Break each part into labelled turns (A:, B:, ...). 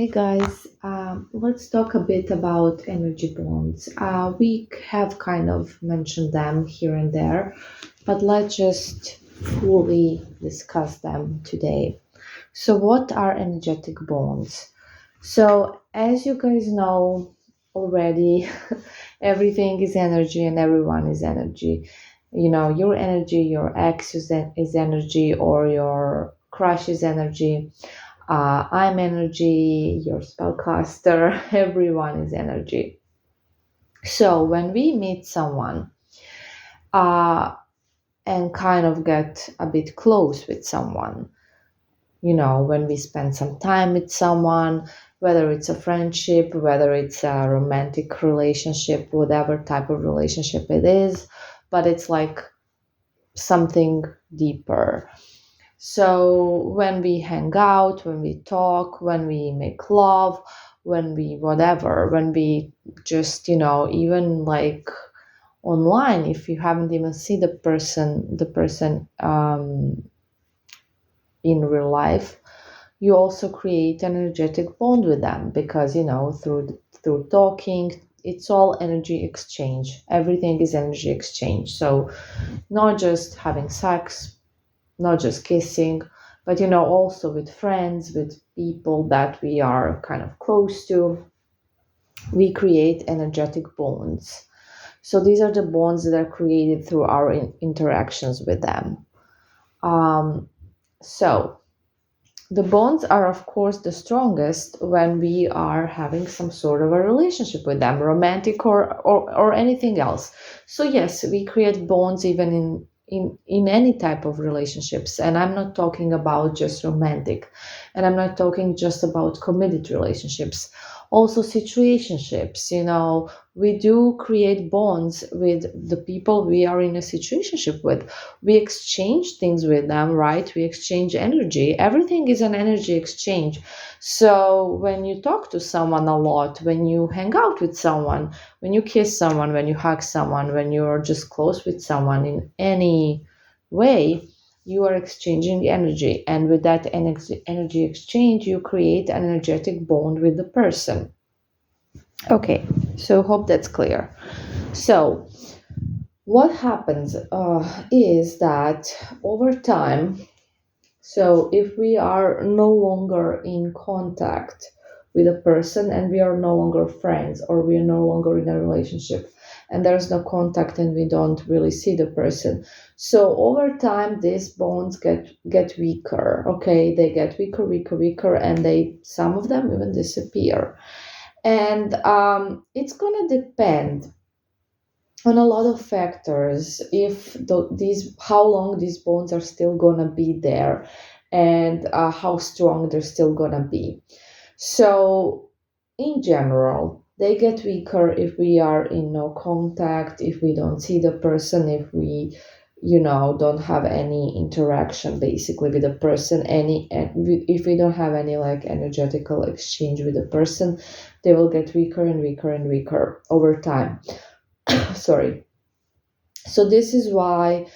A: Hey guys, let's talk a bit about energy bonds. We have kind of mentioned them here and there, but let's just fully discuss them today. So, what are energetic bonds? So, as you guys know already, everything is energy and everyone is energy. Your energy, your ex is energy, or your crush is energy. I'm energy, your spellcaster, everyone is energy. So when we meet someone uh, and kind of get a bit close with someone, when we spend some time with someone, whether it's a friendship, whether it's a romantic relationship, whatever type of relationship it is, but it's like something deeper. So when we hang out, when we talk, when we make love, when we whatever, when we just, even like online, if you haven't even seen the person in real life, you also create an energetic bond with them because through talking, it's all energy exchange. Everything is energy exchange. So not just having sex, not just kissing, but also with friends, with people that we are kind of close to, we create energetic bonds. So these are the bonds that are created through our interactions with them. So the bonds are, of course, the strongest when we are having some sort of a relationship with them, romantic or anything else. So yes, we create bonds even in any type of relationships. And I'm not talking about just romantic, and I'm not talking just about committed relationships. Also situationships, we do create bonds with the people we are in a situationship with. We exchange things with them, right? We exchange energy. Everything is an energy exchange. So when you talk to someone a lot, when you hang out with someone, when you kiss someone, when you hug someone, when you're just close with someone in any way, you are exchanging energy. And with that energy exchange, you create an energetic bond with the person. Okay, so hope that's clear. So what happens is that over time, so if we are no longer in contact with a person and we are no longer friends or we are no longer in a relationship and there's no contact and we don't really see the person, so over time these bonds get weaker. Okay, they get weaker, and they some of them even disappear. And it's gonna depend on a lot of factors if these how long these bonds are still gonna be there, and how strong they're still gonna be. So in general, they get weaker if we are in no contact, if we don't see the person, if we don't have any interaction basically with the person, if we don't have any like energetical exchange with the person, they will get weaker and weaker and weaker over time. Sorry. So this is why,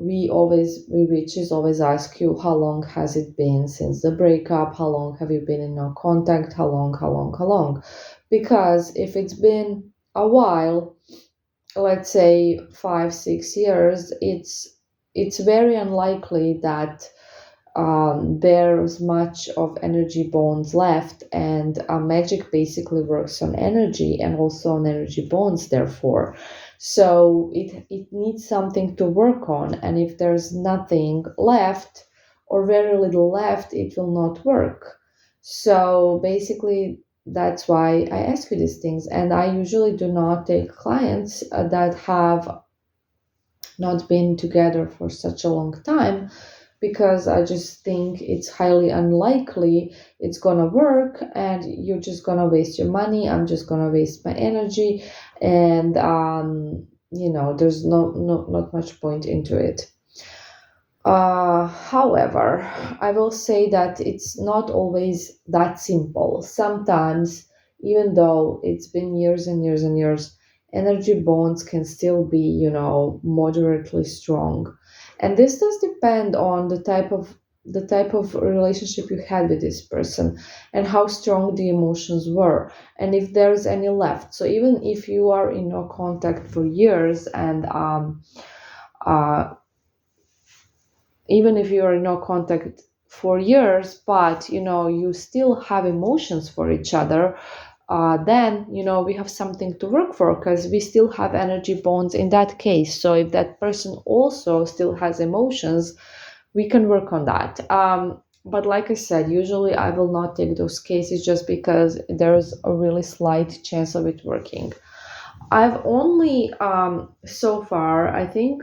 A: we witches always ask you how long has it been since the breakup, how long have you been in no contact, how long, because if it's been a while, let's say 5 6 years, it's very unlikely that there's much of energy bonds left, and magic basically works on energy and also on energy bonds, therefore. So it needs something to work on, and if there's nothing left or very little left, it will not work. So basically, that's why I ask you these things, and I usually do not take clients that have not been together for such a long time, because I just think it's highly unlikely it's gonna work, and you're just gonna waste your money. I'm just gonna waste my energy, and there's not much point into it. However, I will say that it's not always that simple. Sometimes, even though it's been years and years and years, energy bonds can still be, moderately strong. And this does depend on the type of the type of relationship you had with this person, and how strong the emotions were, and if there's any left. So even if you are in no contact for years, and uh, even if you are in no contact for years, but you still have emotions for each other, then we have something to work for, because we still have energy bonds in that case. So if that person also still has emotions, we can work on that. But like I said, usually I will not take those cases, just because there's a really slight chance of it working. I've only so far, I think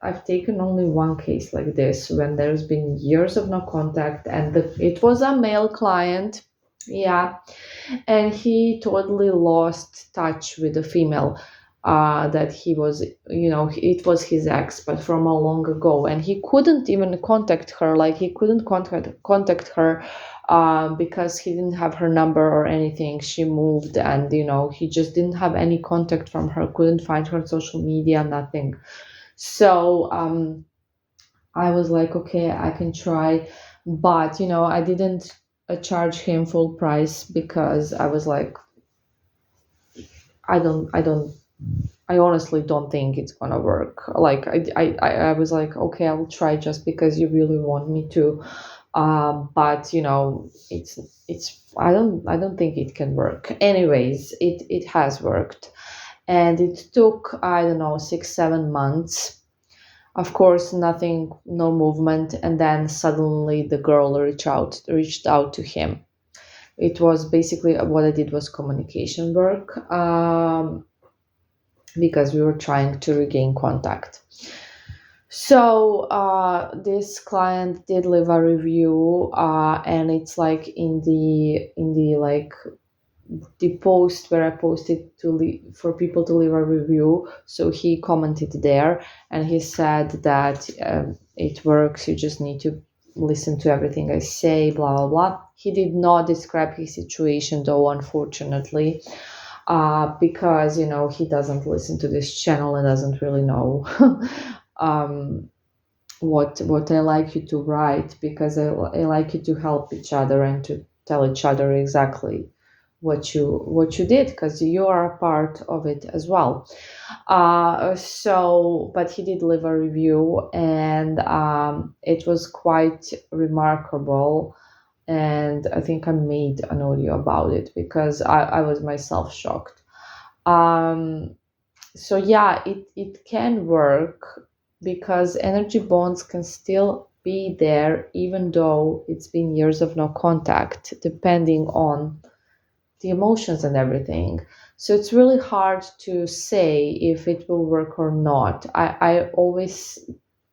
A: I've taken only one case like this, when there's been years of no contact, and it was a male client. Yeah, and he totally lost touch with the female, that he was, it was his ex, but from a long ago, and he couldn't even contact her. Like, he couldn't contact her, because he didn't have her number or anything. She moved, and he just didn't have any contact from her, couldn't find her on social media, nothing. So I was like, okay, I can try, but I didn't charge him full price, because I was like, I honestly don't think it's gonna work. Like, I was like, okay, I will try, just because you really want me to. But it's I don't think it can work. Anyways, it has worked, and it took, I don't know, 6 7 months. Of course, nothing, no movement, and then suddenly the girl reached out to him. It was basically, what I did was communication work, because we were trying to regain contact. So this client did leave a review, and it's like in the like the post where I posted for people to leave a review. So he commented there, and he said that it works. You just need to listen to everything I say, blah blah blah. He did not describe his situation, though, unfortunately, because he doesn't listen to this channel and doesn't really know um, what I like you to write, because I like you to help each other and to tell each other exactly what you did, because you are a part of it as well. But he did leave a review, and it was quite remarkable, and I think I made an audio about it, because I was myself shocked. um, so yeah, it can work, because energy bonds can still be there, even though it's been years of no contact, depending on the emotions and everything. So it's really hard to say if it will work or not. I always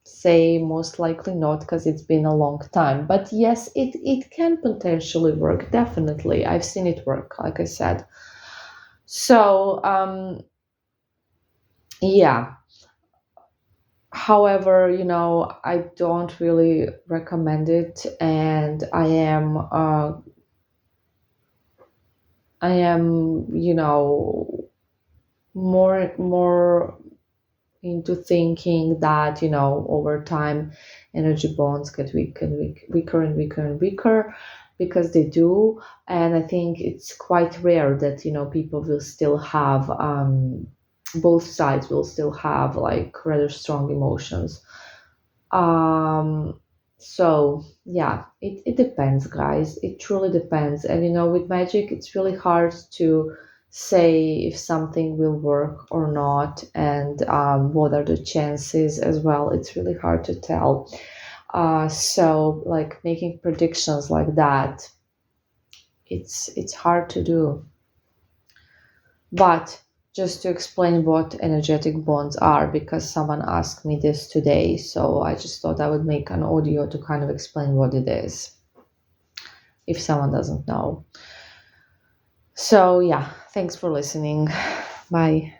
A: say most likely not, because it's been a long time. But yes, it can potentially work, definitely. I've seen it work, like I said. So yeah. However, I don't really recommend it, and I am more into thinking that over time, energy bonds get weaker and weaker and weaker, because they do. And I think it's quite rare that people will still have, both sides will still have, like, rather strong emotions. So yeah, it depends, guys. It truly depends. And with magic, it's really hard to say if something will work or not, and what are the chances as well. It's really hard to tell. So, like, making predictions like that, it's hard to do. But just to explain what energetic bonds are, because someone asked me this today, so I just thought I would make an audio to kind of explain what it is, if someone doesn't know. So, yeah, thanks for listening. Bye.